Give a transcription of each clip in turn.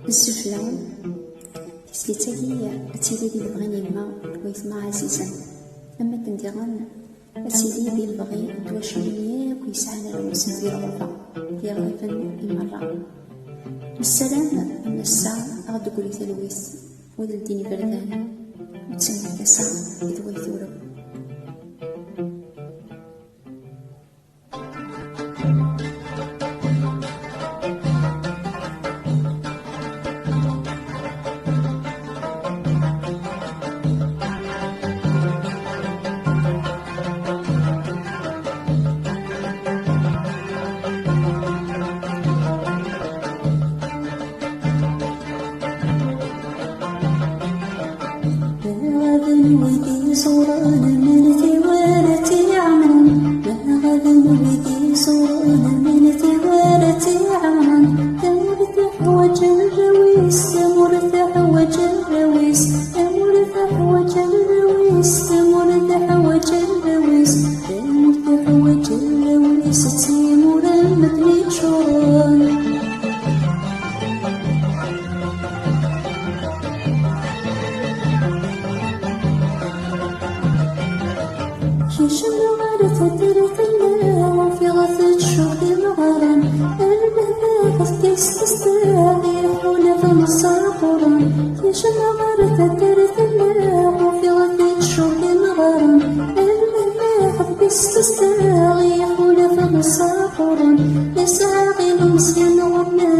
السفلى تسليتاكي أتيلي دي البغي يما ويثما عزيزا أما تنديغن أتيلي دي البغي تواشيني ويسعنا المسن في الغرفة في غيفا المرة السلام أما الساعة أغدو قولي تلويث ودلديني بردان وتسمى كسا إذ ويثورو ويدي صورنا من ثوارتي عمان ما غدا ويدي صورنا من ثوارتي عمان تمرتح وجه الرويس تمرتح وجه الرويس تمرتح وجه الرويس تمرتح وجه الرويس تمرتح وجه الرويس تيمور المدني شوران شمل غارت درتنا وفي غثة شوقي مغرم المهبة غثيس تستاغي حول فمصر قرن شمل غارت درتنا وفي غثة شوقي مغرم المهبة غثيس تستاغي حول فمصر قرن لساغي المسكين غرنا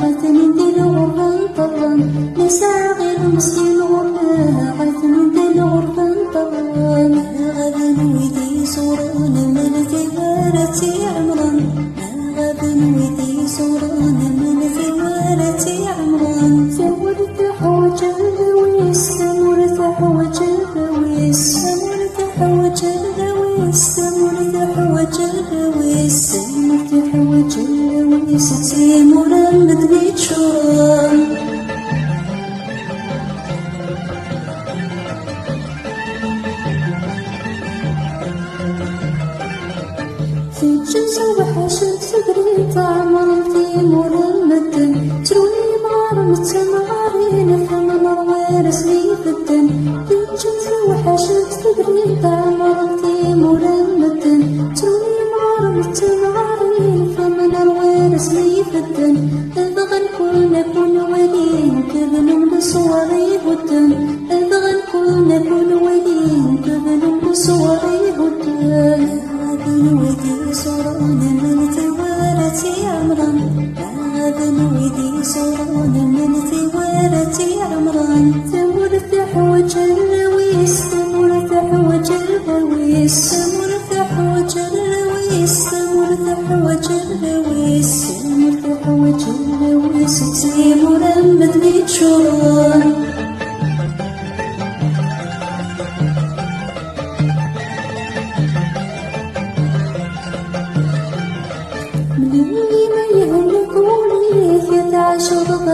غثني ديل غربان طرن لساغي المسكين غرنا غثني ديل غربان طرن ويدي صورنا من ثوارتي عمران ما غابن ويدي صورنا من ثوارتي عمران ثورتح وجه الرويس ثورتح وجه الرويس ثورتح وجه الرويس ثورتح وجه الرويس ثورتح وجه الرويس تيمور المدني تشوران في الجنس وحشت صدري تعمر تيمور المدن تروني مغارم التمارين فمن الوارث لي في الدن في الجنس وحشت صدري تعمر تيمور المدن تروني مغارم التمارين فمن الوارث لي في الدن أبغى نكون ولين كذن بصوري هدن أبغى نكون ولين كذن بصوري هدن ويدي صورنا من ثوارتي عمران هذا ويدي صورنا من ثوارتي عمران تمرتح وجه الرويس تمرتح وجه الرويس تمرتح وجه الرويس تمرتح وجه الرويس تمرتح وجه الرويس تيمور المدني تشوران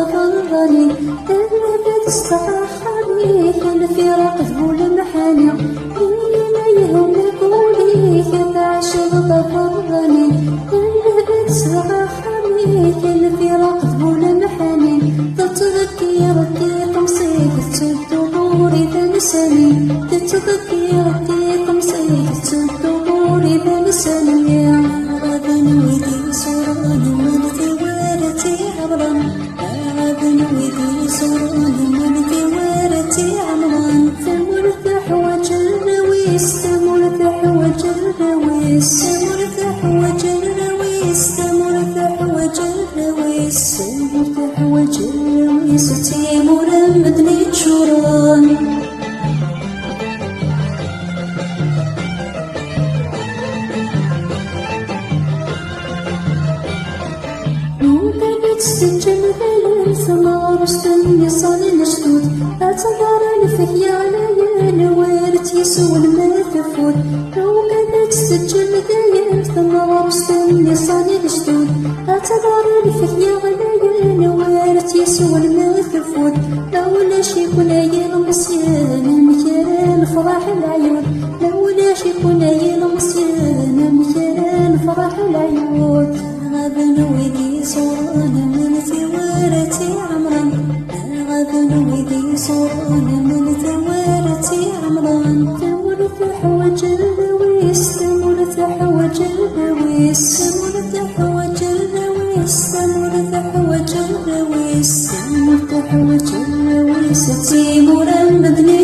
غرغرني النبات استراحني الفراق ذهول محاني اللي ما يهمكولي كتعشق غرغرني النبات استراحني الفراق ذهول محاني تتذكر قمصيك تدور إذا نساني تتذكر قمصيك تدور إذا نساني غدا ويدي صورنا من ثوارتي عبرا ويدي صورنا من ثوارتي عمران تمرتح وجه الرويس تمرتح وجه الرويس تمرتح وجه الرويس تمرتح وجه الرويس تمرتح وجه الرويس تيمور المدني تشوران تسجل ذلك ثمار استني صال الجدود أتظهر الفهيا ليالي وارت يسوى المثفود لو كانت تسجل ذلك ثمار استني صال الجدود أتظهر الفهيا ليالي وارت يسوى المثفود لولا شيك ليال مسيان مكان فرح العيون لولا شيك ليال مسيان مكان فرح العيون غابن ويدي صورنا من ثوارتي عمران سؤال من ثوارت يا رمضان ثمر تحوج اللويس ثمر تحوج اللويس ثمر تحوج اللويس ثمر تحوج اللويس ثمر تحوج اللويس تيمور المدني